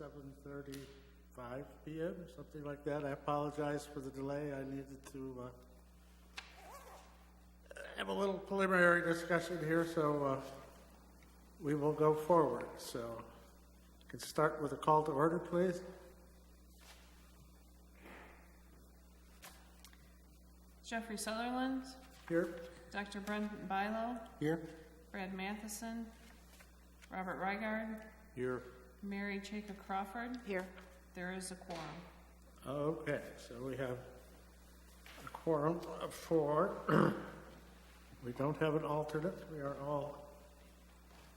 7:35 p.m., something like that. I apologize for the delay. I needed to have a little preliminary discussion here, so we will go forward. So you can start with a call to order, please. Jeffrey Sutherland. Here. Dr. Brendan Bilo. Here. Brad Matheson. Robert Reigard. Here. Mary Jacob Crawford. Here. There is a quorum. Okay, so we have a quorum of 4. We don't have an alternate. We are all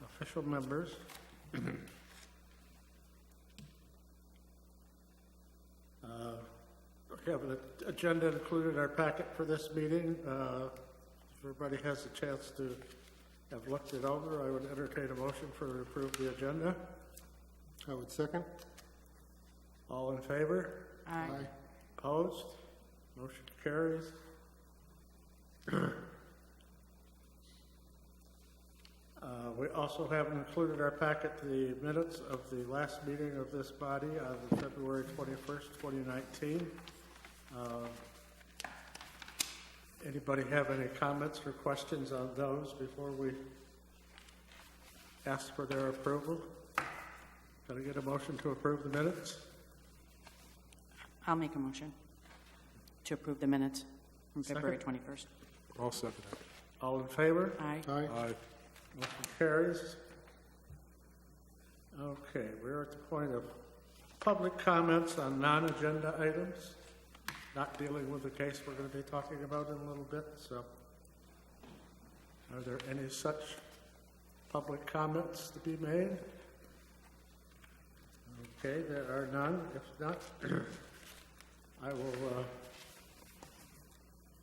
official members. We have an agenda included in our packet for this meeting. If everybody has a chance to have looked it over, I would entertain a motion for approve the agenda. I would second. All in favor? Aye. Opposed? Motion carries. We also have included in our packet the minutes of the last meeting of this body on February 21st, 2019. Anybody have any comments or questions on those before we ask for their approval? Can I get a motion to approve the minutes? I'll make a motion to approve the minutes from February 21st. I'll second it. All in favor? Aye. Aye. Motion carries. Okay, we're at the point of public comments on non-agenda items, not dealing with the case we're going to be talking about in a little bit. So, are there any such public comments to be made? Okay, there are none. If not, I will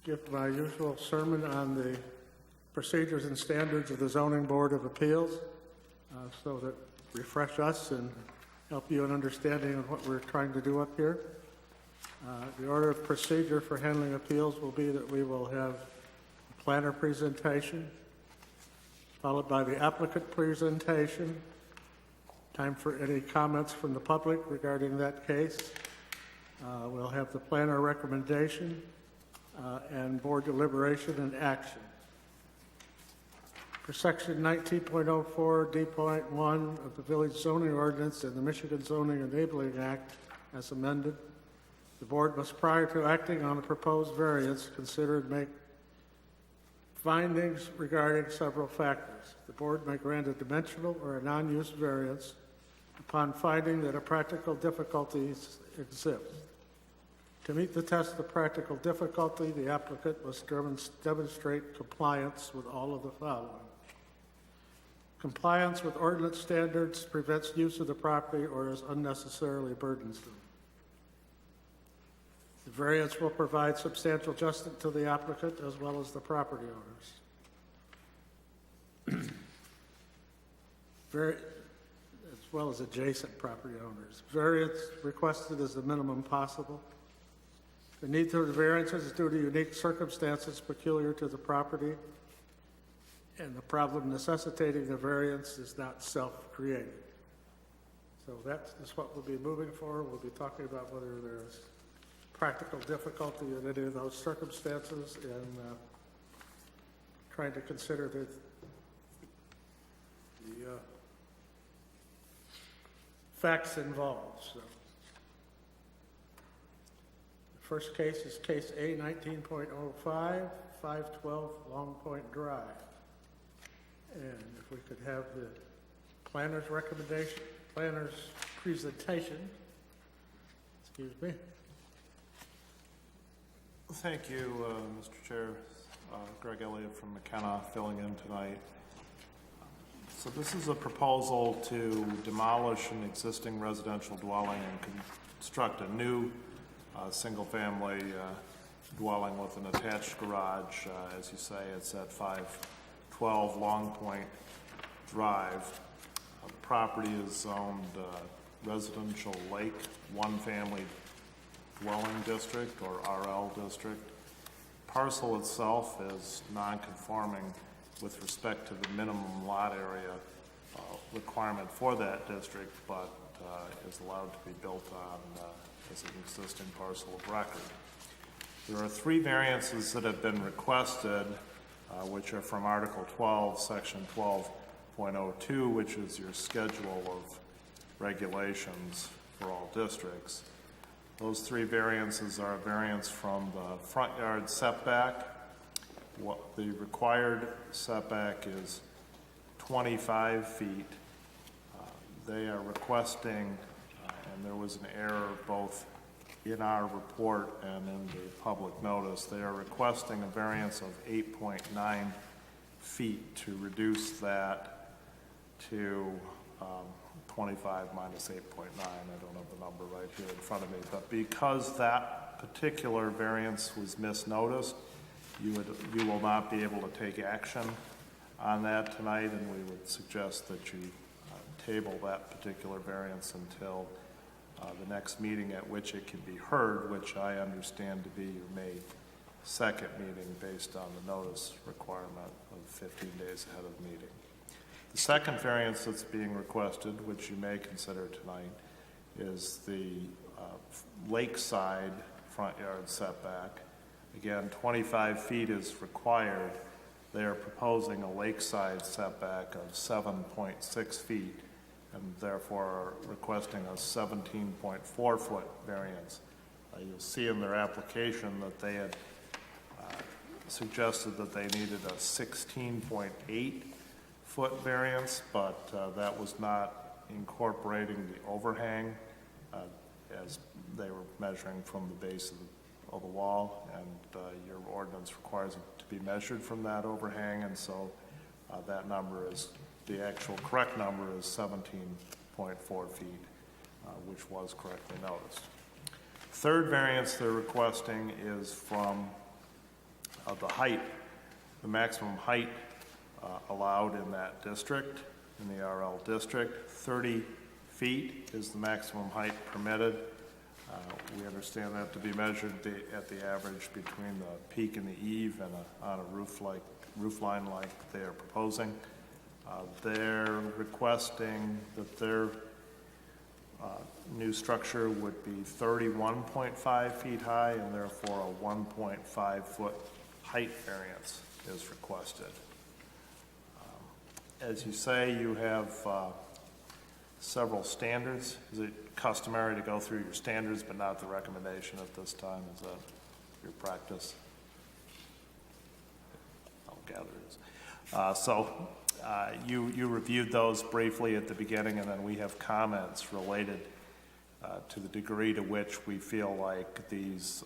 give my usual sermon on the procedures and standards of the Zoning Board of Appeals, so that refresh us and help you in understanding of what we're trying to do up here. The order of procedure for handling appeals will be that we will have a planner presentation, followed by the applicant presentation, time for any comments from the public regarding that case. We'll have the planner recommendation and board deliberation and action. For Section 19.04 D.1 of the Village Zoning Ordinance and the Michigan Zoning Enabling Act as amended, the board must, prior to acting on a proposed variance, consider and make findings regarding several factors. The board may grant a dimensional or a non-use variance upon finding that a practical difficulty exists. To meet the test of practical difficulty, the applicant must demonstrate compliance with all of the following. Compliance with ordinance standards prevents use of the property or is unnecessarily burdensome. The variance will provide substantial justice to the applicant as well as the property owners, as well as adjacent property owners. Variance requested is the minimum possible. The need for the variances is due to unique circumstances peculiar to the property, and the problem necessitating the variance is not self-created. So that is what we'll be moving for. We'll be talking about whether there's practical difficulty in any of those circumstances and trying to consider the facts involved. So, the first case is case A 19.05, 512 Long Point Drive. And if we could have the planner's recommendation, planner's presentation. Excuse me. Thank you, Mr. Chair. Greg Elliott from McKenna filling in tonight. So this is a proposal to demolish an existing residential dwelling and construct a new single-family dwelling with an attached garage. As you say, it's at 512 Long Point Drive. The property is zoned residential lake, one-family dwelling district or RL district. Parcel itself is non-conforming with respect to the minimum lot area requirement for that district, but is allowed to be built on as an existing parcel of record. There are 3 variances that have been requested, which are from Article 12, Section 12.02, which is your schedule of regulations for all districts. Those 3 variances are a variance from the front yard setback. What the required setback is 25 feet. They are requesting, and there was an error both in our report and in the public notice, they are requesting a variance of 8.9 feet to reduce that to 25 minus 8.9. I don't have the number right here in front of me, but because that particular variance was misnoticed, you will not be able to take action on that tonight, and we would suggest that you table that particular variance until the next meeting at which it can be heard, which I understand to be your May 2nd meeting based on the notice requirement of 15 days ahead of the meeting. The second variance that's being requested, which you may consider tonight, is the lakeside front yard setback. Again, 25 feet is required. They are proposing a lakeside setback of 7.6 feet and therefore are requesting a 17.4 foot variance. You'll see in their application that they had suggested that they needed a 16.8 foot variance, but that was not incorporating the overhang as they were measuring from the base of the wall, and your ordinance requires it to be measured from that overhang, and so that number is, the actual correct number is 17.4 feet, which was correctly noticed. Third variance they're requesting is from the height, the maximum height allowed in that district, in the RL district. 30 feet is the maximum height permitted. We understand that to be measured at the average between the peak and the eave and on a roof line like they are proposing. They're requesting that their new structure would be 31.5 feet high, and therefore a 1.5 foot height variance is requested. As you say, you have several standards. Is it customary to go through your standards but not the recommendation at this time? Is that your practice? I'll gather it is. You reviewed those briefly at the beginning, and then we have comments related to the degree to which we feel like these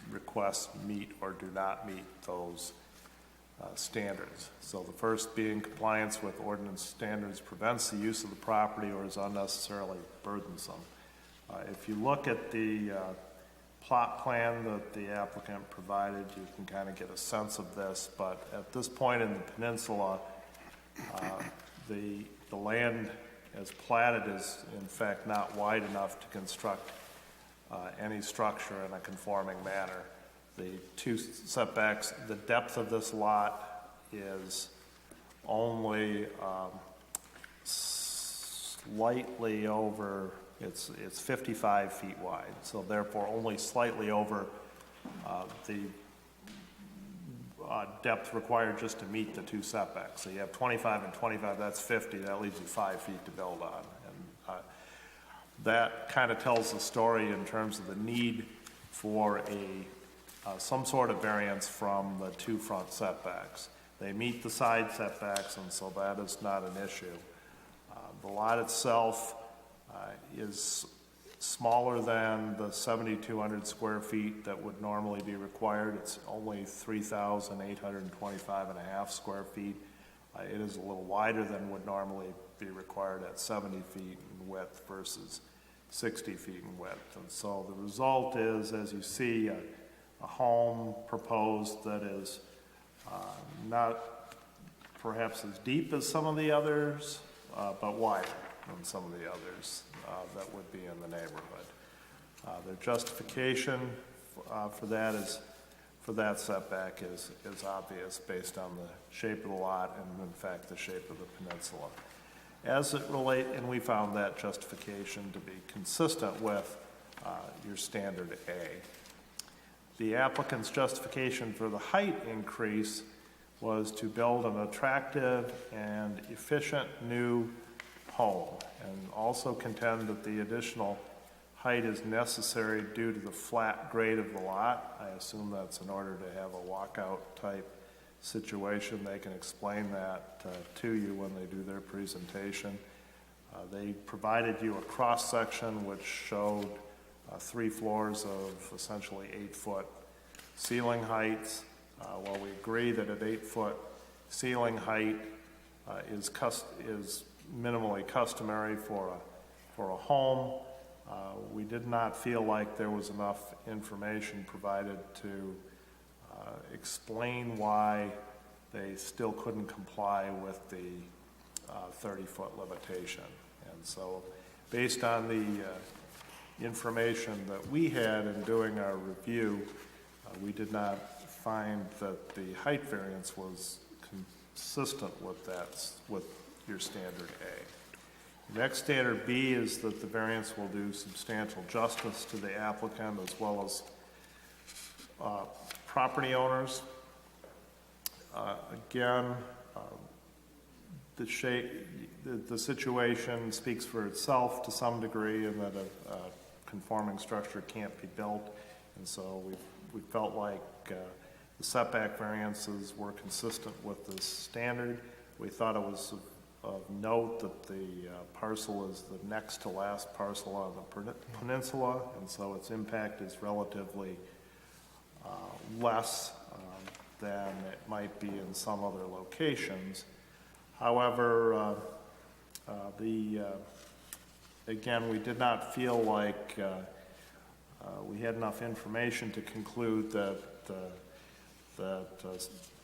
requests meet or do not meet those standards. So the first being compliance with ordinance standards prevents the use of the property or is unnecessarily burdensome. If you look at the plot plan that the applicant provided, you can kind of get a sense of this, but at this point in the peninsula, the land as platted is in fact not wide enough to construct any structure in a conforming manner. The 2 setbacks, the depth of this lot is only slightly over, it's 55 feet wide, so therefore only slightly over the depth required just to meet the 2 setbacks. So you have 25 and 25, that's 50, that leaves you 5 feet to build on. And that kind of tells the story in terms of the need for some sort of variance from the 2 front setbacks. They meet the side setbacks, and so that is not an issue. The lot itself is smaller than the 7,200 square feet that would normally be required. It's only 3,825 and a half square feet. It is a little wider than would normally be required at 70 feet in width versus 60 feet in width. And so the result is, as you see, a home proposed that is not perhaps as deep as some of the others, but wider than some of the others that would be in the neighborhood. Their justification for that is for that setback is obvious based on the shape of the lot and in fact the shape of the peninsula. As it and we found that justification to be consistent with your standard A. The applicant's justification for the height increase was to build an attractive and efficient new home, and also contend that the additional height is necessary due to the flat grade of the lot. I assume that's in order to have a walkout type situation. They can explain that to you when they do their presentation. They provided you a cross-section which showed 3 floors of essentially 8-foot ceiling heights. While we agree that an 8-foot ceiling height is minimally customary for a home, we did not feel like there was enough information provided to explain why they still couldn't comply with the 30-foot limitation. And so based on the information that we had in doing our review, we did not find that the height variance was consistent with your standard A. The next standard B is that the variance will do substantial justice to the applicant as well as property owners. Again, the situation speaks for itself to some degree in that a conforming structure can't be built, and so we felt like the setback variances were consistent with this standard. We thought it was of note that the parcel is the next to last parcel on the peninsula, and so its impact is relatively less than it might be in some other locations. However, again, we did not feel like we had enough information to conclude that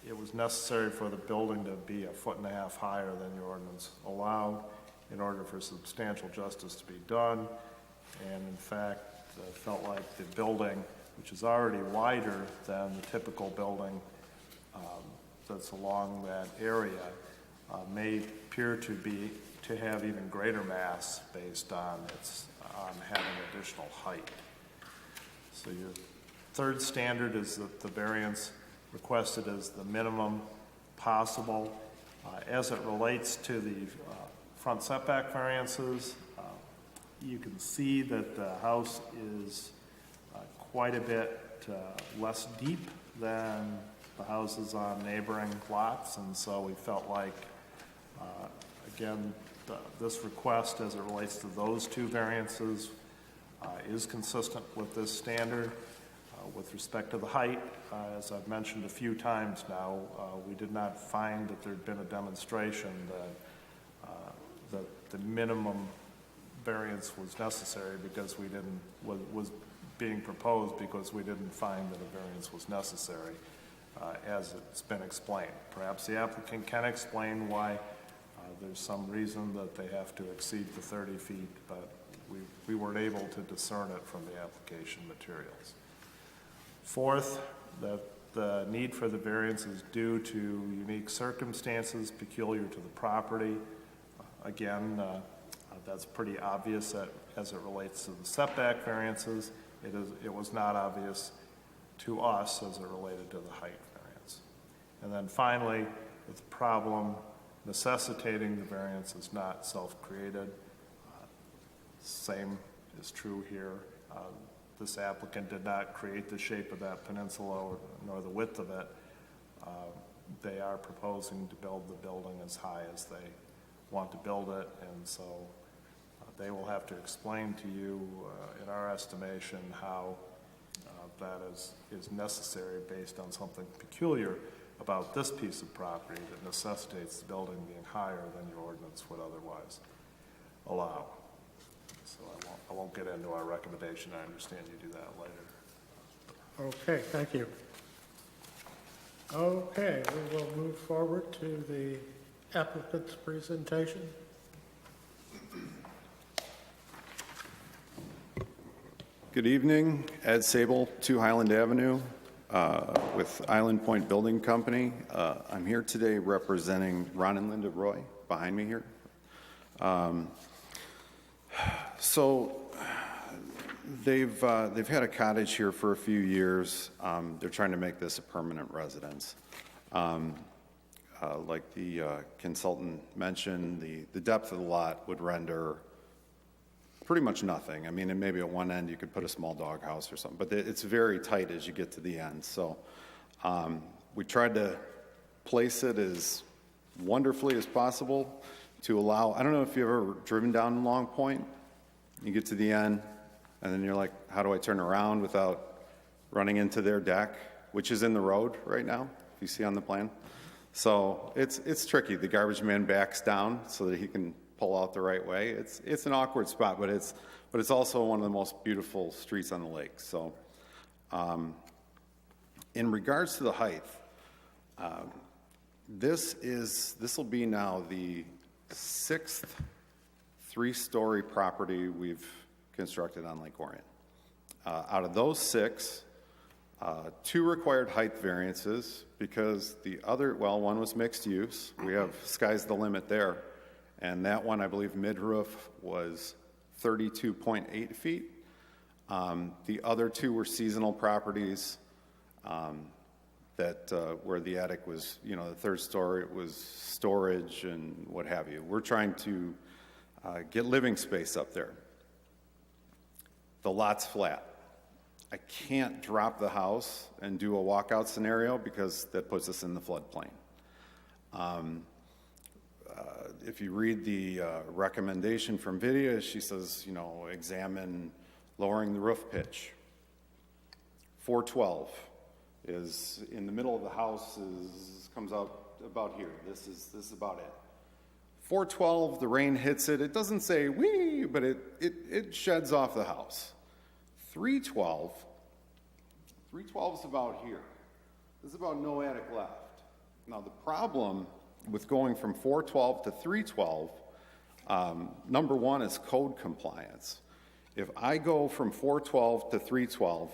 it was necessary for the building to be 1.5 feet higher than your ordinance allowed in order for substantial justice to be done. And in fact, felt like the building, which is already wider than the typical building that's along that area, may appear to have even greater mass based on having additional height. So your third standard is that the variance requested is the minimum possible. As it relates to the front setback variances, you can see that the house is quite a bit less deep than the houses on neighboring lots, and so we felt like, again, this request as it relates to those 2 variances is consistent with this standard. With respect to the height, as I've mentioned a few times now, we did not find that there'd been a demonstration that the minimum variance was necessary because was being proposed because we didn't find that a variance was necessary, as it's been explained. Perhaps the applicant can explain why there's some reason that they have to exceed the 30 feet, but we weren't able to discern it from the application materials. Fourth, that the need for the variance is due to unique circumstances peculiar to the property. Again, that's pretty obvious as it relates to the setback variances. It was not obvious to us as it related to the height variance. And then finally, the problem necessitating the variance is not self-created. Same is true here. This applicant did not create the shape of that peninsula nor the width of it. They are proposing to build the building as high as they want to build it, and so they will have to explain to you, in our estimation, how that is necessary based on something peculiar about this piece of property that necessitates the building being higher than your ordinance would otherwise allow. So I won't get into our recommendation. I understand you do that later. Okay, thank you. Okay, we will move forward to the applicant's presentation. Good evening, Ed Sable, 2 Highland Avenue. with Island Point Building Company. I'm here today representing Ron and Linda Roy behind me here. So they've had a cottage here for a few years. They're trying to make this a permanent residence. Like the consultant mentioned, the depth of the lot would render pretty much nothing. I mean, and maybe at one end you could put a small doghouse or something, but it's very tight as you get to the end. So we tried to place it as wonderfully as possible to allow, I don't know if you've ever driven down Long Point. You get to the end, and then you're like, how do I turn around without running into their deck, which is in the road right now, if you see on the plan. So it's tricky. The garbage man backs down so that he can pull out the right way. It's an awkward spot, but it's also one of the most beautiful streets on the lake. So in regards to the height, this will be now the 6th 3-story property we've constructed on Lake Orion. Out of those 6, 2 required height variances because the other, well, one was mixed use. We have sky's the limit there. And that one, I believe, mid-roof was 32.8 feet. The other 2 were seasonal properties where the attic was, the 3rd story was storage and what have you. We're trying to get living space up there. The lot's flat. I can't drop the house and do a walkout scenario because that puts us in the floodplain. If you read the recommendation from Vidya, she says, examine lowering the roof pitch. 412 is in the middle of the house, comes out about here. This is about it. 412, the rain hits it. It doesn't say wee, but it sheds off the house. 312 is about here. There's about no attic left. Now the problem with going from 412 to 312, number one is code compliance. If I go from 412 to 312,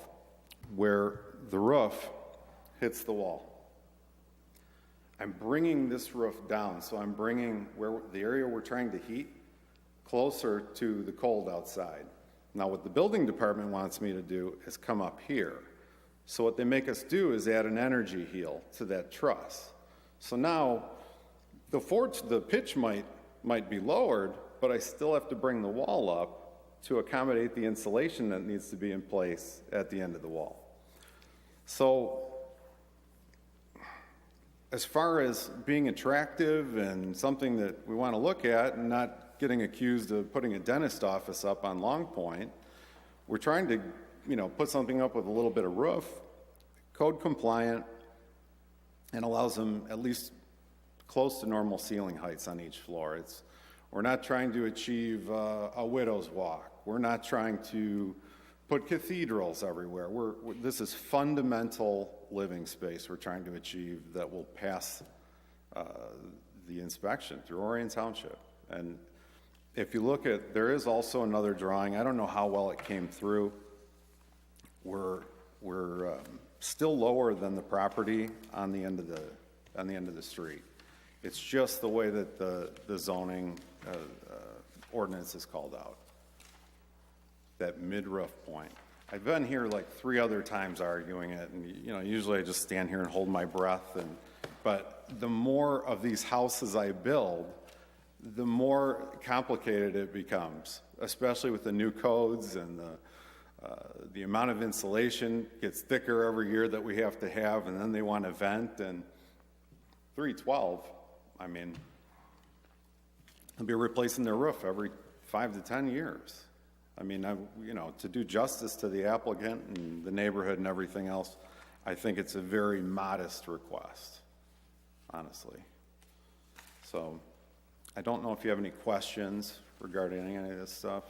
where the roof hits the wall, I'm bringing this roof down, so I'm bringing the area we're trying to heat closer to the cold outside. Now, what the building department wants me to do is come up here. So what they make us do is add an energy heel to that truss. So now, the pitch might be lowered, but I still have to bring the wall up to accommodate the insulation that needs to be in place at the end of the wall. So as far as being attractive and something that we want to look at and not getting accused of putting a dentist office up on Long Point, we're trying to, put something up with a little bit of roof, code compliant, and allows them at least close to normal ceiling heights on each floor. We're not trying to achieve a widow's walk. We're not trying to put cathedrals everywhere. This is fundamental living space we're trying to achieve that will pass the inspection through Orion Township. And if you look there is also another drawing. I don't know how well it came through. We're still lower than the property on the end of the street. It's just the way that the zoning ordinance is called out. That mid-roof point. I've been here like 3 other times arguing it, and usually I just stand here and hold my breath. But the more of these houses I build, the more complicated it becomes, especially with the new codes and the amount of insulation gets thicker every year that we have to have, and then they want to vent. And 312, they'll be replacing their roof every 5 to 10 years. To do justice to the applicant and the neighborhood and everything else, I think it's a very modest request, honestly. So I don't know if you have any questions regarding any of this stuff.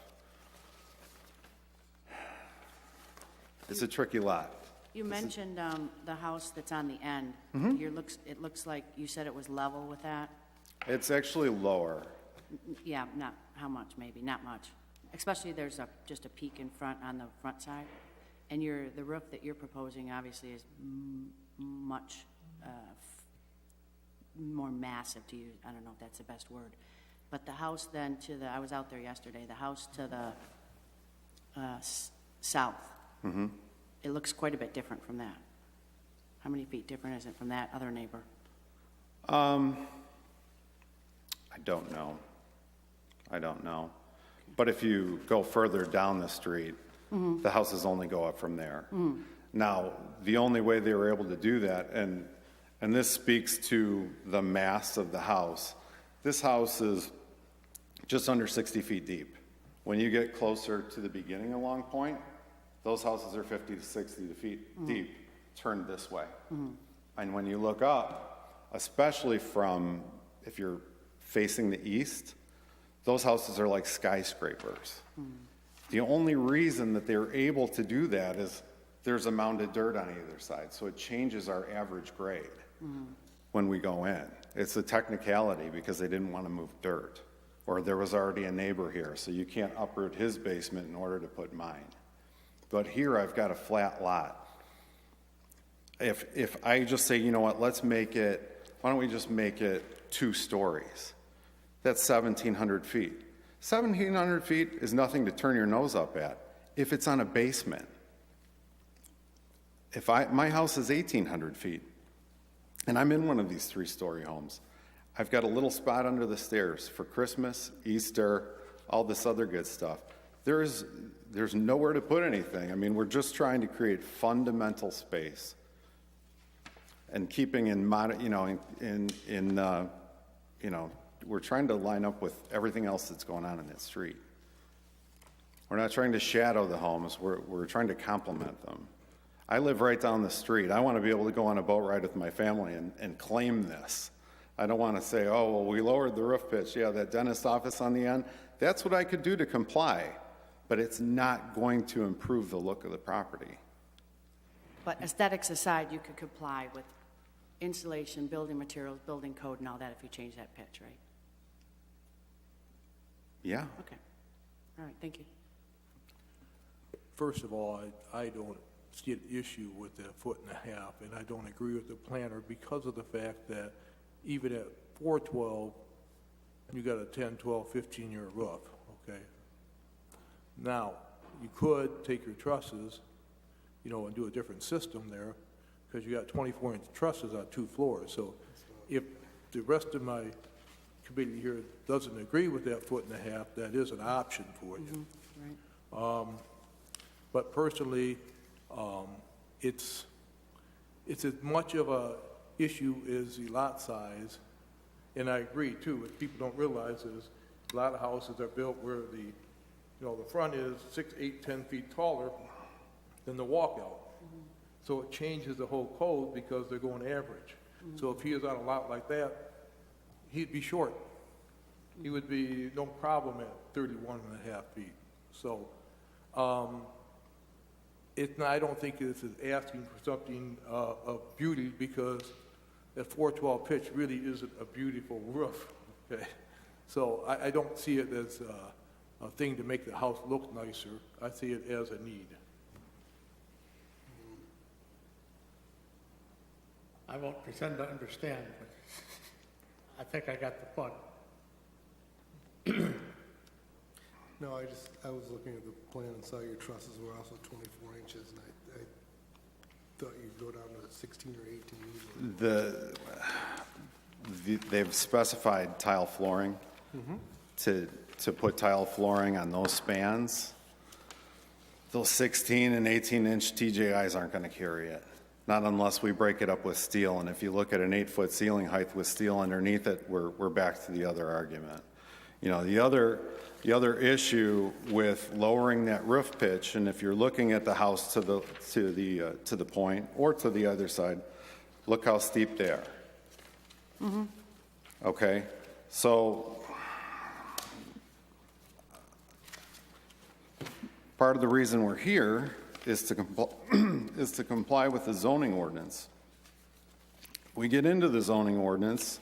It's a tricky lot. You mentioned the house that's on the end. It looks like you said it was level with that. It's actually lower. Yeah, not how much, maybe, not much. Especially there's just a peak in front on the front side. And the roof that you're proposing obviously is much more massive to use, I don't know if that's the best word. But the house then I was out there yesterday, the house to the south, it looks quite a bit different from that. How many feet different is it from that other neighbor? I don't know. But if you go further down the street, the houses only go up from there. Now, the only way they were able to do that, and this speaks to the mass of the house, this house is just under 60 feet deep. When you get closer to the beginning of Long Point, those houses are 50 to 60 feet deep, turned this way. And when you look up, especially from, if you're facing the east, those houses are like skyscrapers. The only reason that they're able to do that is there's a mound of dirt on either side, so it changes our average grade when we go in. It's a technicality because they didn't want to move dirt, or there was already a neighbor here, so you can't uproot his basement in order to put mine. But here I've got a flat lot. If I just say, you know what, why don't we just make it 2 stories? That's 1,700 feet. 1,700 feet is nothing to turn your nose up at if it's on a basement. My house is 1,800 feet, and I'm in one of these 3-story homes. I've got a little spot under the stairs for Christmas, Easter, all this other good stuff. There's nowhere to put anything. I mean, we're just trying to create fundamental space and keeping we're trying to line up with everything else that's going on in that street. We're not trying to shadow the homes. We're trying to complement them. I live right down the street. I want to be able to go on a boat ride with my family and claim this. I don't want to say, oh, well, we lowered the roof pitch. Yeah, that dentist office on the end. That's what I could do to comply, but it's not going to improve the look of the property. But aesthetics aside, you could comply with insulation, building materials, building code, and all that if you change that pitch, right? Yeah. Okay. All right, thank you. First of all, I don't see an issue with the 1.5 feet, and I don't agree with the planner because of the fact that even at 412, you got a 10, 12, 15-year roof, okay? Now, you could take your trusses, and do a different system there, because you got 24-inch trusses on 2 floors. So if the rest of my committee here doesn't agree with that 1.5 feet, that is an option for you. Right. But personally, it's as much of a issue as the lot size, and I agree too. What people don't realize is a lot of houses are built where the front is 6, 8, 10 feet taller than the walkout. So it changes the whole code because they're going average. So if he is on a lot like that, he'd be short. He would be no problem at 31.5 feet. So I don't think this is asking for something of beauty, because that 412 pitch really isn't a beautiful roof. Okay, so I don't see it as a thing to make the house look nicer. I see it as a need. I won't pretend to understand, but I think I got the point. No, I was looking at the plan and saw your trusses were also 24 inches, and I thought you'd go down to 16 or 18 easily. They've specified tile flooring to put tile flooring on those spans. Those 16 and 18-inch TJIs aren't going to carry it, not unless we break it up with steel. And if you look at an 8-foot ceiling height with steel underneath it, we're back to the other argument. The other issue with lowering that roof pitch, and if you're looking at the house to the point or to the other side, look how steep they are. Okay, so part of the reason we're here is to comply with the zoning ordinance. We get into the zoning ordinance.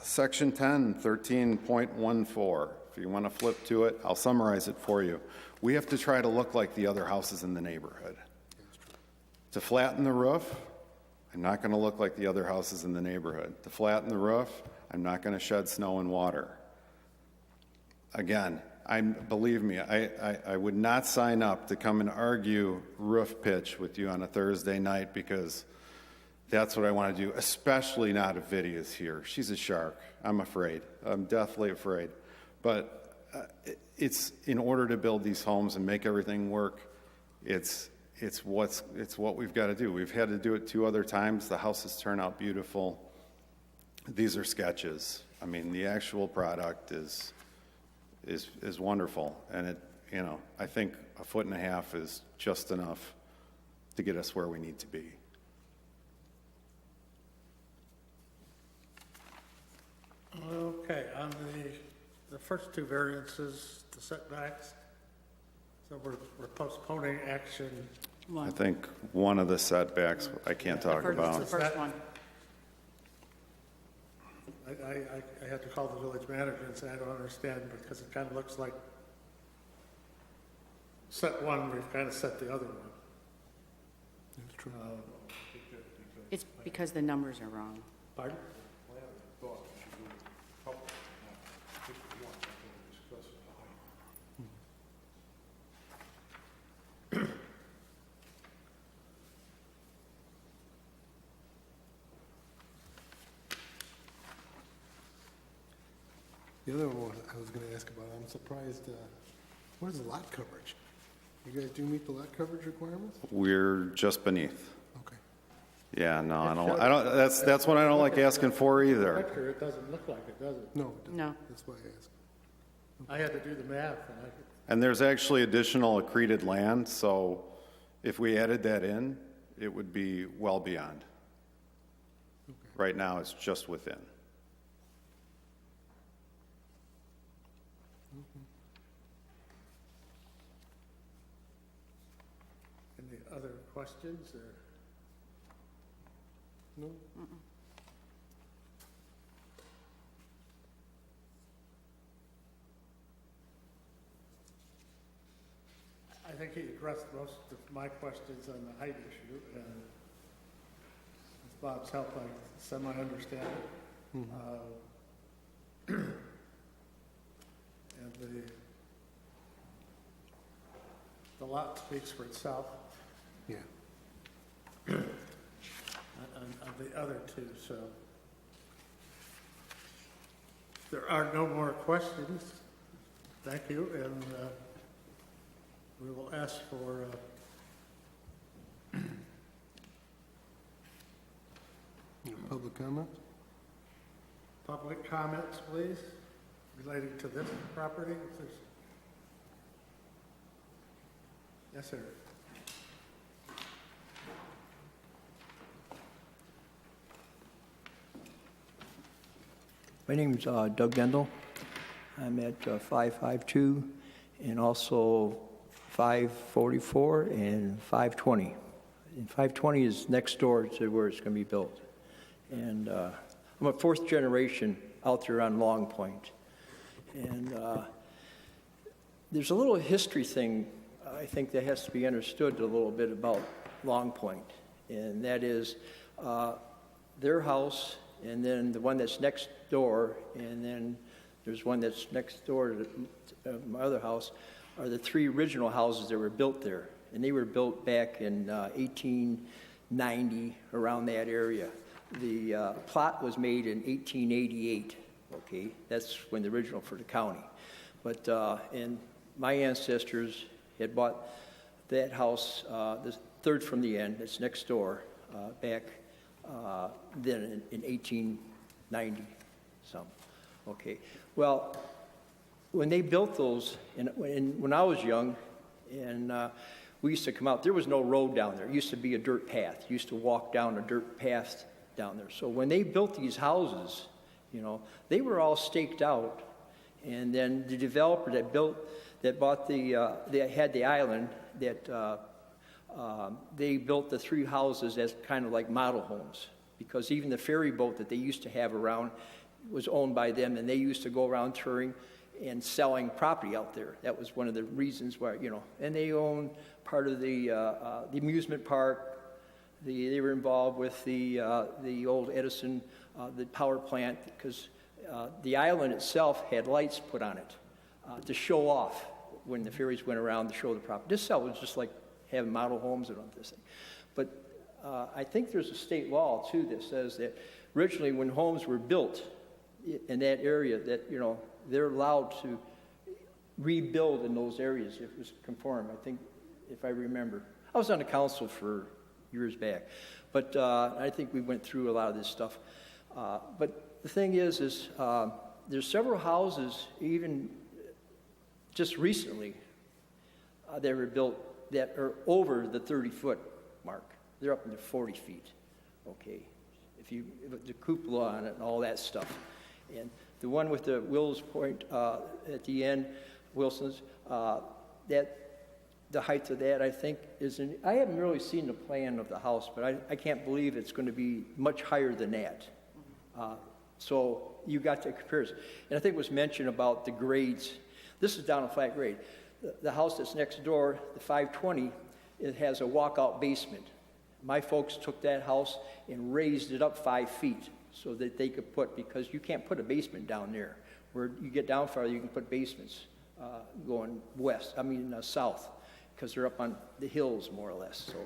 Section 10, 13.14, If you want to flip to it, I'll summarize it for you. We have to try to look like the other houses in the neighborhood. To flatten the roof, I'm not going to look like the other houses in the neighborhood. To flatten the roof, I'm not going to shed snow and water. Again, believe me, I would not sign up to come and argue roof pitch with you on a Thursday night, because that's what I want to do, especially not if Vidia's here. She's a shark. I'm afraid. I'm deathly afraid. But it's in order to build these homes and make everything work, it's what we've got to do. We've had to do it 2 other times. The houses turn out beautiful. These are sketches. I mean, the actual product is wonderful, and I think 1.5 feet is just enough to get us where we need to be. Okay, on the first 2 variances, the setbacks, so we're postponing action. I think one of the setbacks I can't talk The about. first one. I had to call the village manager and say, I don't understand, because it kind of looks like set one, we've kind of set the other one. That's true. It's because the numbers are wrong. Pardon? The other one I was gonna ask about, I'm surprised, what is the lot coverage? You guys do meet the lot coverage requirements? We're just beneath. Okay. Yeah, no, I don't, that's what I don't like asking for either. Picture, it doesn't look like it, does it? No, it doesn't. No. That's why I asked. I had to do the math, and And there's actually additional accreted land, so if we added that in, it would be well beyond. Right now, it's just within. any other questions, or? No? I think he addressed most of my questions on the height issue, and with Bob's help, I semi-understand it. And the lot speaks for itself Yeah. on the other 2, so. There are no more questions. Thank you, and we will ask for Public comment? public comments, please, relating to this property. If there's- Yes, sir. My name's Doug Dendel. I'm at 552 and also 544 and 520. And 520 is next door to where it's going to be built. And I'm a 4th generation out there on Long Point. And there's a little history thing I think that has to be understood a little bit about Long Point. And that is their house, and then the one that's next door, and then there's one that's next door to my other house, are the 3 original houses that were built there. And they were built back in 1890, around that area. The plot was made in 1888, okay? That's when the original for the county. But, and my ancestors had bought that house, the 3rd from the end, that's next door, back then in 1890 some. Okay, well, when they built those, and when I was young, and we used to come out, there was no road down there. It used to be a dirt path. You used to walk down a dirt path down there. So when they built these houses, they were all staked out, and then the developer that bought that had the island, that they built the 3 houses as kind of like model homes, because even the ferry boat that they used to have around was owned by them, and they used to go around touring, and selling property out there. That was one of the reasons why, and they own part of the amusement park. They were involved with the old Edison, the power plant, because the island itself had lights put on it to show off when the ferries went around to show the property. This cell was just like having model homes and all this thing. But I think there's a state law, too, that says that originally when homes were built in that area, that, they're allowed to rebuild in those areas if it was conform, I think, if I remember. I was on the council for years back, but I think we went through a lot of this stuff. But the thing is there's several houses, even just recently, that were built that are over the 30-foot mark. They're up into 40 feet, okay? The cupola on it and all that stuff. And the one with the Wills Point at the end, Wilson's, that the height of that, I think, I haven't really seen the plan of the house, but I can't believe it's going to be much higher than that. So you got that comparison. And I think it was mentioned about the grades. This is down a flat grade. The house that's next door, the 520, it has a walkout basement. My folks took that house and raised it up 5 feet so that they could because you can't put a basement down there. Where you get down farther, you can put basements going south, because they're up on the hills, more or less. So,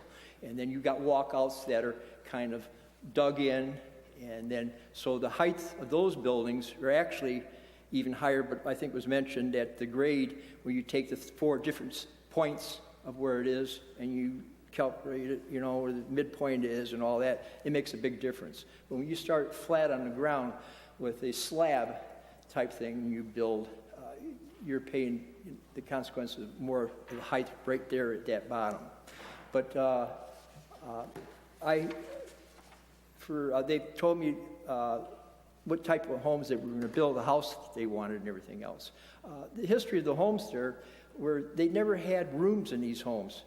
and then you got walkouts that are kind of dug in, and then, so the height of those buildings are actually even higher, but I think it was mentioned that the grade, where you take the 4 different points of where it is, and you calculate it, where the midpoint is and all that, it makes a big difference. But when you start flat on the ground with a slab type thing, you build, you're paying the consequences of more of the height right there at that bottom. But they told me what type of homes they were going to build, the house that they wanted and everything else. The history of the homes there, where they never had rooms in these homes.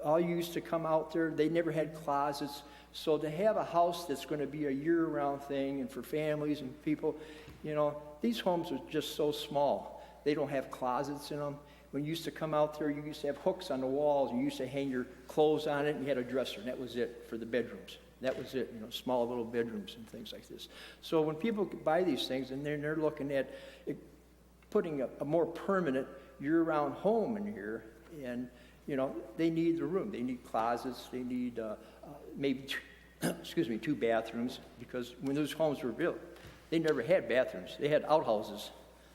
All used to come out there, they never had closets. So to have a house that's going to be a year-round thing and for families and people, these homes are just so small. They don't have closets in them. When you used to come out there, you used to have hooks on the walls. You used to hang your clothes on it, and you had a dresser, and that was it for the bedrooms. That was it, small little bedrooms and things like this. So when people buy these things, and they're looking at putting a more permanent year-round home in here, and they need the room. They need closets. They need maybe 2 bathrooms, because when those homes were built, they never had bathrooms. They had outhouses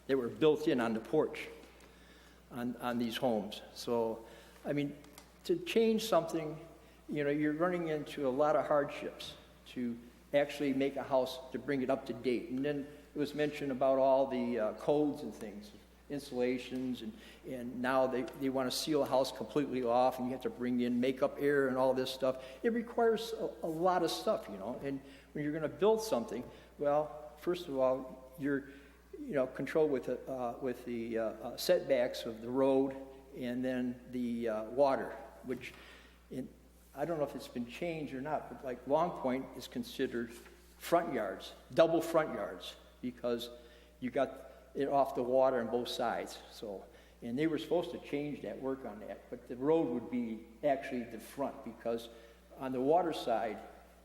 that were built in on the porch on these homes. So, to change something, you're running into a lot of hardships to actually make a house to bring it up to date. And then it was mentioned about all the codes and things, insulations, and now they want to seal a house completely off, and you have to bring in makeup air and all this stuff. It requires a lot of stuff, and when you're going to build something, well, first of all, you're controlled with the setbacks of the road, and then the water, which I don't know if it's been changed or not, but like Long Point is considered front yards, double front yards, because you got it off the water on both sides. So, and they were supposed to change that, work on that, but the road would be actually the front, because on the water side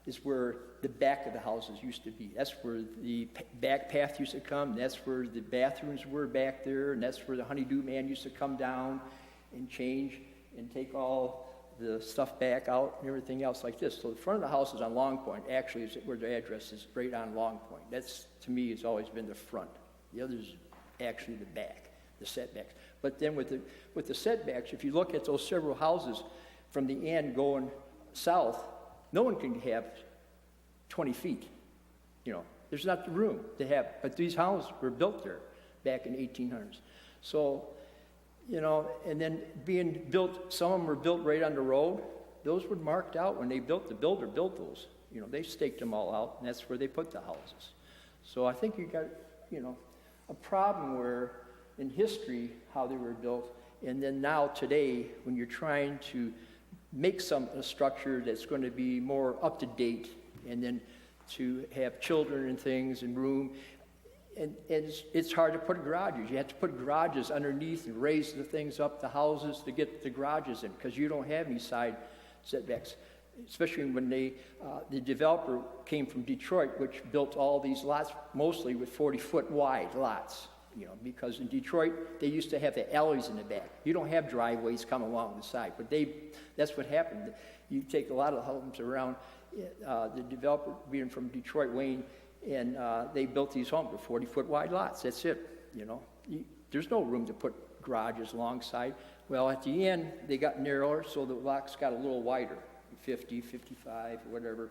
is where the back of the houses used to be. That's where the back path used to come. That's where the bathrooms were back there, and that's where the honeydew man used to come down and change and take all the stuff back out and everything else like this. So the front of the house is on Long Point. Actually, is where the address is, right on Long Point. That's, to me, has always been the front. The other's actually the back, the setbacks. But then with the setbacks, if you look at those several houses from the end going south, no one can have 20 feet. There's not the room to have. But these houses were built there back in 1800s. So, and then being built, some of them were built right on the road. Those were marked out when they built. The builder built those. They staked them all out, and that's where they put the houses. So I think you got, a problem where in history how they were built, and then now today when you're trying to make a structure that's going to be more up to date, and then to have children and things and room, and it's hard to put garages. You have to put garages underneath and raise the things up, the houses, to get the garages in, because you don't have any side setbacks. Especially when the developer came from Detroit, which built all these lots, mostly with 40-foot wide lots, you know, because in Detroit, they used to have the alleys in the back. You don't have driveways coming along the side, but that's what happened. You take a lot of homes around, the developer being from Detroit, Wayne, and they built these homes with 40-foot wide lots. That's it, you know. There's no room to put garages alongside. Well, at the end, they got narrower, so the lots got a little wider, 50, 55, whatever,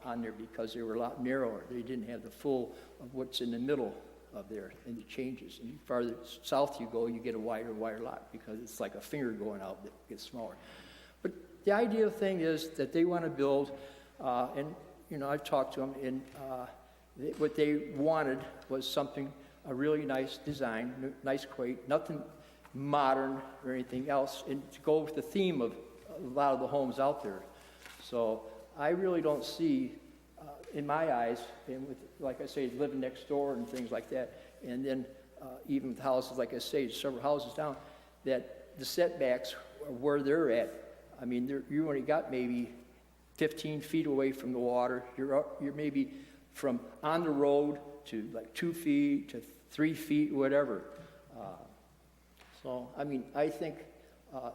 on there, because they were a lot narrower. They didn't have the full of what's in the middle of there, and it changes. And the farther south you go, you get a wider lot, because it's like a finger going out that gets smaller. But the ideal thing is that they want to build, and, you know, I've talked to them, and what they wanted was something, a really nice design, nice, quaint, nothing modern or anything else, and to go with the theme of a lot of the homes out there. So I really don't see, in my eyes, and with, like I say, living next door and things like that, and then even with houses, like I say, several houses down, that the setbacks are where they're at. I mean, you only got maybe 15 feet away from the water. You're maybe from on the road to like 2 feet to 3 feet, whatever. So, I mean, I think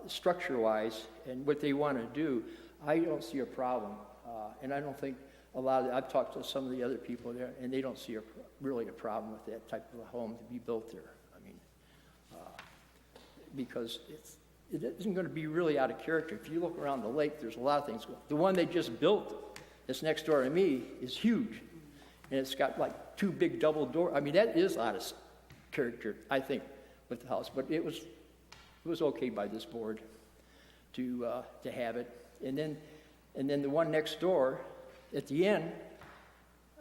structure-wise and what they want to do, I don't see a problem. And I don't think I've talked to some of the other people there, and they don't see really a problem with that type of a home to be built there. I mean, because it isn't going to be really out of character. If you look around the lake, there's a lot of things. The one they just built that's next door to me is huge. And it's got like 2 big double doors. I mean, that is out of character, I think, with the house. But it was okay by this board to have it. And then the one next door, at the end,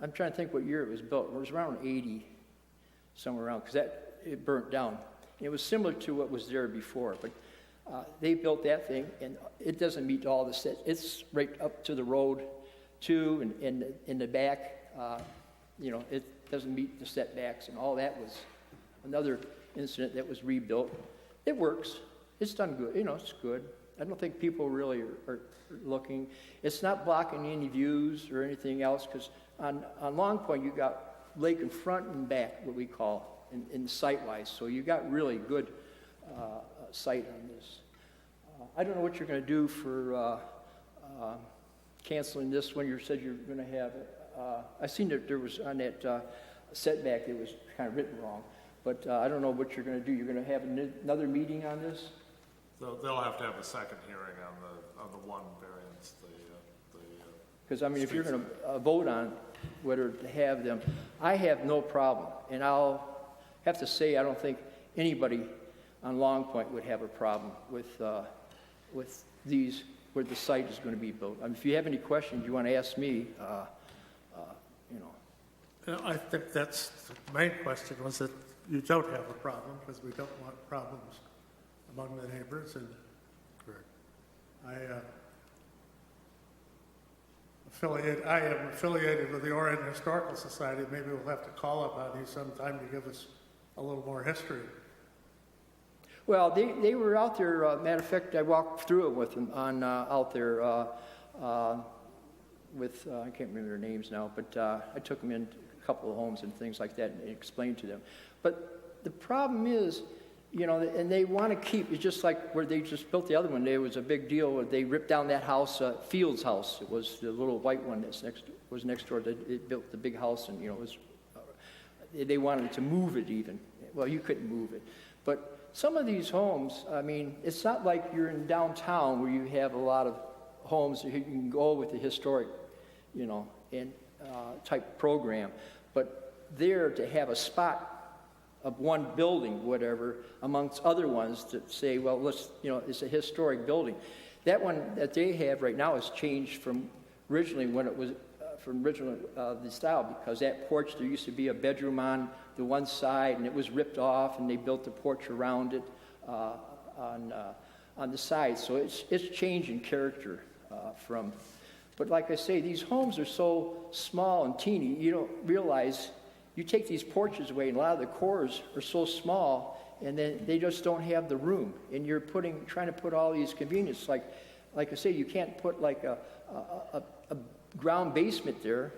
I'm trying to think what year it was built. It was around 80, somewhere around, because it burnt down. And it was similar to what was there before, but they built that thing, and it doesn't meet all the sets. It's right up to the road, too, and in the back. You know, it doesn't meet the setbacks, and all that was another incident that was rebuilt. It works. It's done good. You know, it's good. I don't think people really are looking. It's not blocking any views or anything else, because on Long Point, you got lake in front and back, what we call, in sight-wise. So you got really good sight on this. I don't know what you're going to do for canceling this one. You said you're going to have it. I seen that there was on that setback, it was kind of written wrong. But I don't know what you're going to do. You're going to have another meeting on this? They'll have to have a second hearing on the one variance, Because, I mean, if you're going to vote on whether to have them, I have no problem. And I'll have to say, I don't think anybody on Long Point would have a problem with these, where the site is going to be built. I mean, if you have any questions you want to ask me, you know. I think that's the main question, was that you don't have a problem, because we don't want problems among the neighbors. And I am affiliated with the Oregon Historical Society. Maybe we'll have to call upon you sometime to give us a little more history. Well, they were out there. Matter of fact, I walked through it with them on out there with I can't remember their names now, but I took them in a couple of homes and things like that and explained to them. But the problem is, you know, and they want to keep. It's just like where they just built the other one. There was a big deal where they ripped down that house, Fields' house. It was the little white one that's next door. They built the big house, and you know, it was. They wanted to move it even. Well, you couldn't move it, but. Some of these homes, I mean, it's not like you're in downtown where you have a lot of homes that you can go with the historic, you know, and type program. But there to have a spot of one building, whatever, amongst other ones that say, well, let's, you know, it's a historic building. That one that they have right now has changed from originally when it was the style, because that porch, there used to be a bedroom on the one side, and it was ripped off, and they built the porch around it on the side. So it's changing character from. But like I say, these homes are so small and teeny, you don't realize you take these porches away, and a lot of the cores are so small, and then they just don't have the room. And you're trying to put all these conveniences, like I say, you can't put like a ground basement there,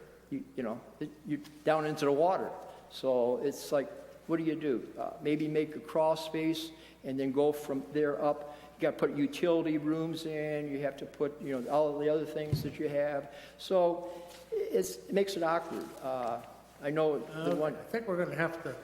you're down into the water. So it's like, what do? Maybe make a crawl space and then go from there up. You got to put utility rooms in. You have to put, all of the other things that you have. So it makes it awkward. I know the one. I think we're going to have to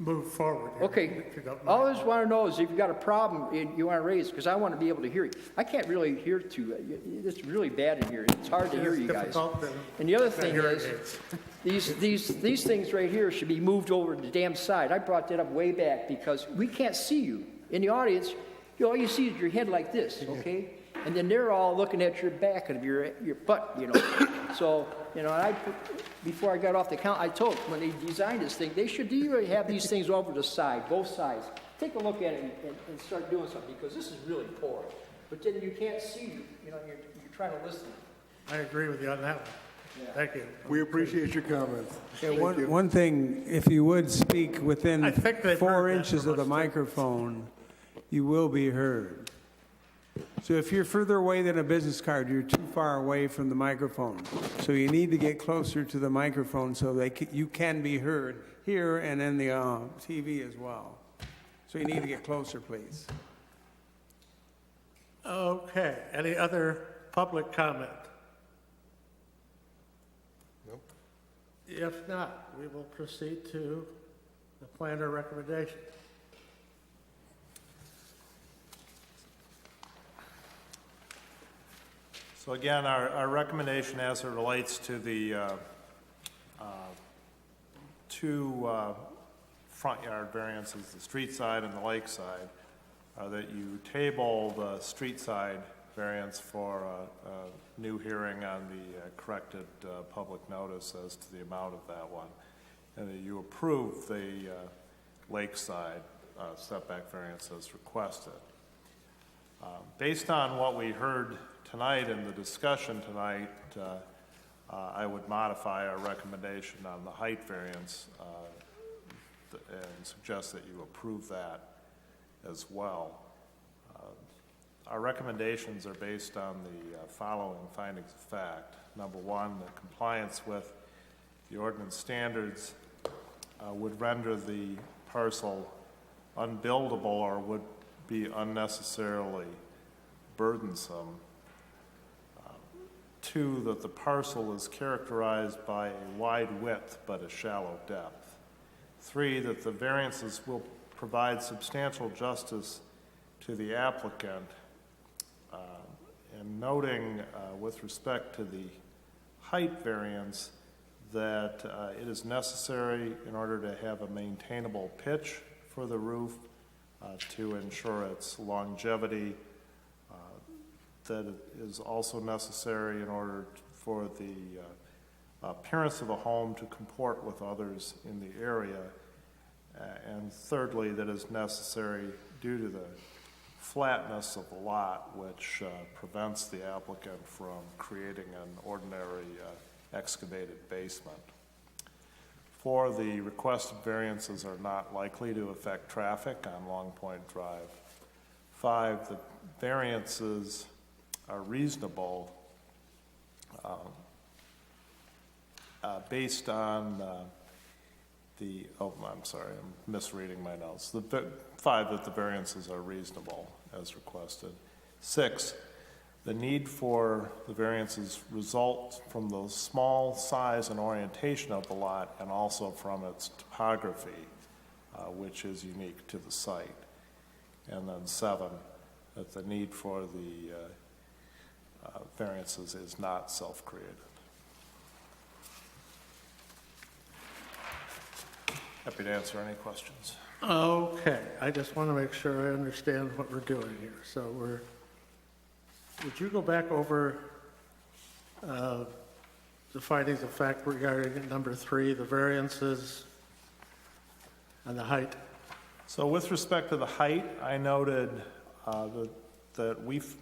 move forward here, Okay. if you don't All I mind. just want to know is if you've got a problem and you want to raise, because I want to be able to hear you. I can't really hear it's really bad in here. It's hard to It hear is you guys. difficult than- And the other than thing hearing is, aids. these things right here should be moved over to the damn side. I brought that up way back because we can't see you. In the audience, all you see is your head like this, okay? And then they're all looking at your back and your butt, So, before I got off the count, I told them when they designed this thing, they should have these things over the side, both sides. Take a look at it and start doing something, because this is really poor. But then you can't see you, you're trying to listen. I agree with you on that one. Yeah. Thank you. We appreciate your comments. Yeah, Thank you. one thing, if you would speak within I think they've 4 heard that inches from of the us, too. microphone, you will be heard. So if you're further away than a business card, you're too far away from the microphone. So you need to get closer to the microphone so you can be heard here and in the TV as well. So you need to get closer, please. Okay, any other public comment? Nope. If not, we will proceed to the planner recommendation. So again, our recommendation as it relates to the two front yard variances, the street side and the lake side, are that you table the street side variance for a new hearing on the corrected public notice as to the amount of that one, and that you approve the lakeside setback variance as requested. Based on what we heard tonight and the discussion tonight, I would modify our recommendation on the height variance and suggest that you approve that as well. Our recommendations are based on the following findings of fact. Number one, the compliance with the ordinance standards would render the parcel unbuildable or would be unnecessarily burdensome. Two, that the parcel is characterized by a wide width but a shallow depth. Three, that the variances will provide substantial justice to the applicant, and noting with respect to the height variance that it is necessary in order to have a maintainable pitch for the roof to ensure its longevity, that it is also necessary in order for the appearance of the home to comport with others in the area, and thirdly, that is necessary due to the flatness of the lot, which prevents the applicant from creating an ordinary excavated basement. 4, the requested variances are not likely to affect traffic on Long Point Drive. 5, the variances are reasonable based on I'm sorry, I'm misreading my notes. 5, that the variances are reasonable as requested. 6, the need for the variances results from the small size and orientation of the lot and also from its topography, which is unique to the site. And then 7, that the need for the variances is not self-created. Happy to answer any questions. Okay, I just want to make sure I understand what we're doing here. So would you go back over the findings of fact regarding number 3, the variances and the height? So with respect to the height, I noted that we've,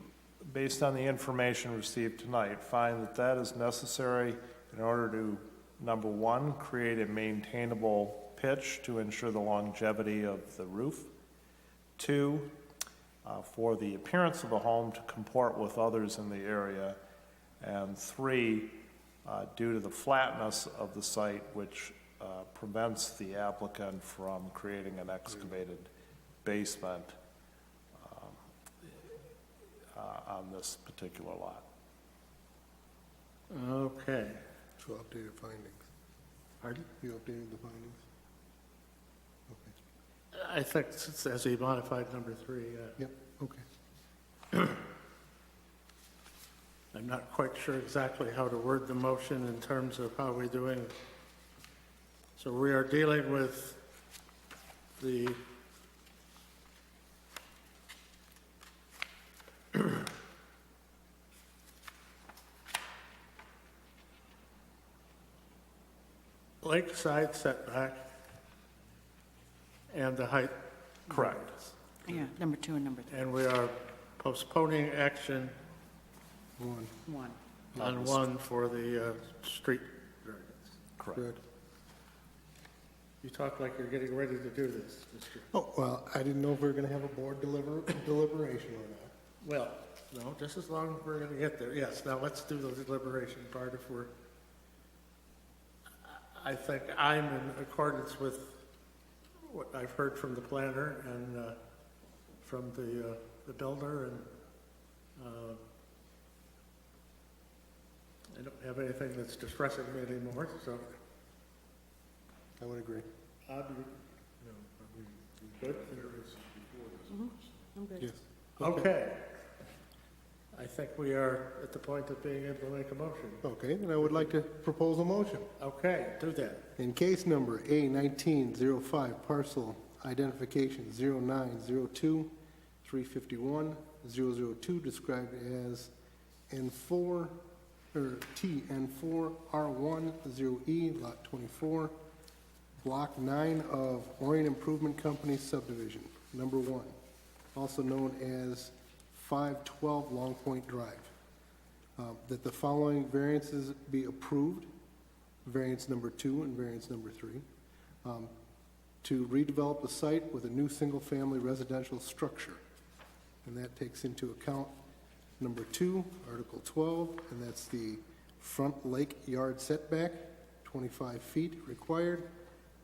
based on the information received tonight, find that that is necessary in order to, number one, create a maintainable pitch to ensure the longevity of the roof. Two, for the appearance of the home to comport with others in the area. And three, due to the flatness of the site, which prevents the applicant from creating an excavated basement on this particular lot. Okay. So updated findings. Pardon? You updated the findings? Okay. I think it's as he modified number 3, Yep, okay. I'm not quite sure exactly how to word the motion in terms of how we're doing it. So we are dealing with the lakeside setback and the height. Correct. Yeah, number 2 and number 3. And we are postponing action One, 1. on 1 for the street variance. Correct. good. You talk like you're getting ready to do this, Mr. Oh, well, I didn't know if we were gonna have a board deliberation or not. Well, no, just as long as we're going to get there. Yes, now let's do the deliberation part if we're, I think I'm in accordance with what I've heard from the planner and from the builder, and I don't have anything that's distressing me anymore, so. I would agree. Good? I'm good. Yes. Okay. I think we are at the point of being able to make a motion. Okay, then I would like to propose a motion. Okay, do that. In case number A1905, parcel identification 0902-351-002, described as N4, or TN4R10E, Lot 24, Block 9 of Orient Improvement Company subdivision, number 1, also known as 512 Long Point Drive. That the following variances be approved, variance number 2 and variance number 3, to redevelop the site with a new single-family residential structure. And that takes into account number 2, Article 12, and that's the front lake yard setback, 25 feet required,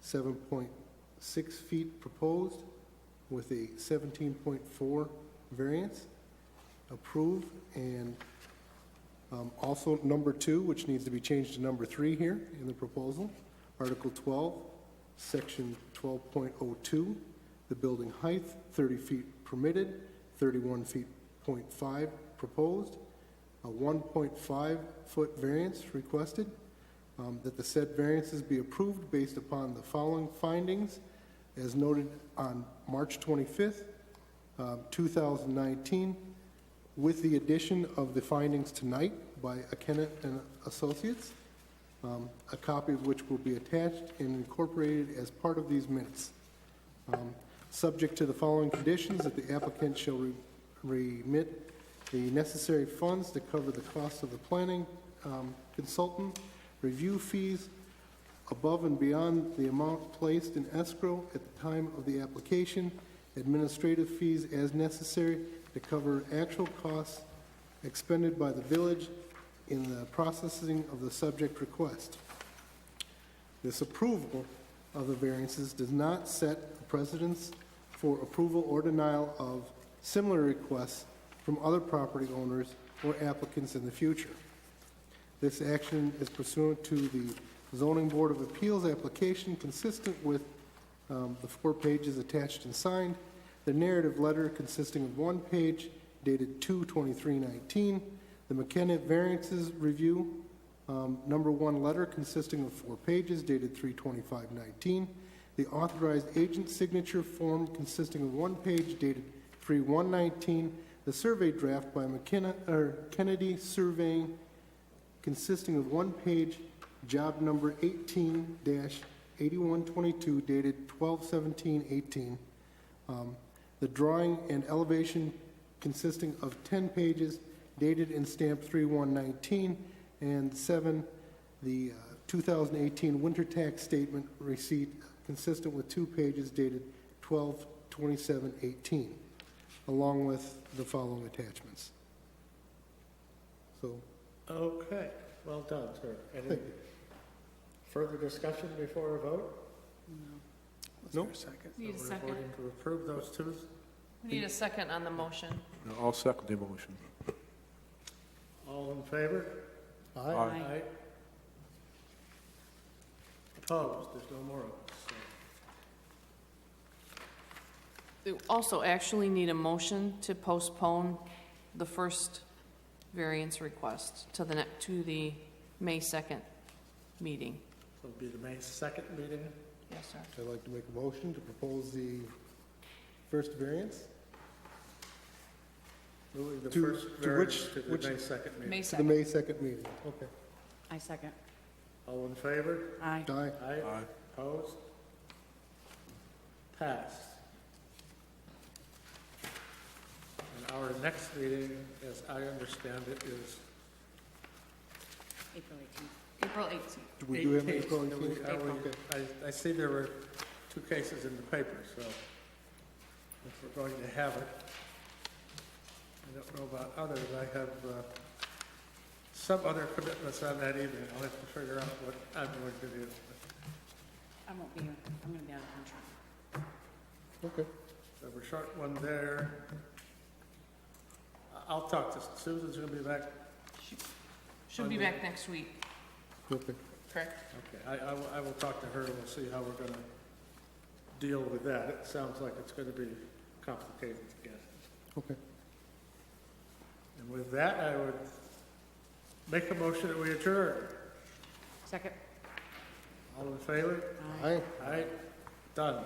7.6 feet proposed, with a 17.4 variance. Approve, and also number 2, which needs to be changed to number 3 here in the proposal, Article 12, Section 12.02, the building height, 30 feet permitted, 31 feet, 0.5 proposed, a 1.5 foot variance requested, that the said variances be approved based upon the following findings as noted on March 25th, 2019, with the addition of the findings tonight by Kennett and Associates, a copy of which will be attached and incorporated as part of these minutes. Subject to the following conditions, that the applicant shall remit the necessary funds to cover the cost of the planning consultant, review fees above and beyond the amount placed in escrow at the time of the application, administrative fees as necessary to cover actual costs expended by the village in the processing of the subject request. This approval of the variances does not set a precedence for approval or denial of similar requests from other property owners or applicants in the future. This action is pursuant to the Zoning Board of Appeals application consistent with the 4 pages attached and signed, the narrative letter consisting of 1 page dated 2/23/19, the McKenna variances review, number 1 letter consisting of 4 pages dated 3/25/19, the authorized agent signature form consisting of 1 page dated 3/1/19, the survey draft by Kennedy Surveying consisting of 1 page, job number 18-8122 dated 12/17/18, the drawing and elevation consisting of 10 pages dated and stamped 3/1/19, and 7, the 2018 winter tax statement receipt consistent with 2 pages dated 12/27/18, along with the following attachments. So, Okay, well done, sir. Any thank you. further discussion before a vote? Nope. Need a So we're second. voting to approve those two. We need a second on the motion. I'll second the motion. All in favor? Aye. Aye. Opposed? There's no more of us. So We also actually need a motion to postpone the first variance request to the May 2nd meeting. it'll be the May 2nd meeting. Yes, sir. I'd like to make a motion to propose the first variance Moving the To- first to variance which- to the which- May 2nd meeting. May to the 2nd. May 2nd meeting. Okay. I second. All in favor? Aye. Aye. Aye. Opposed? Passed. And our next meeting, as I understand it, is April 18th. April 18th. Do we do have 18th. April Do we- 18th? are we- Okay. I see there were 2 cases in the paper, so if we're going to have it, I don't know about others, I have some other commitments on that evening. I'll have to figure out what I'm going to do. I won't be here. I'm going to be out of country. Okay. So we're short one there. I'll talk to Susan's going to be back. She'll be back next week, Okay. correct? Okay, I will talk to her and we'll see how we're going to deal with that. It sounds like it's going to be complicated to get. Okay. And with that, I would make a motion that we adjourn. Second. All in favor? Aye. Aye. Done.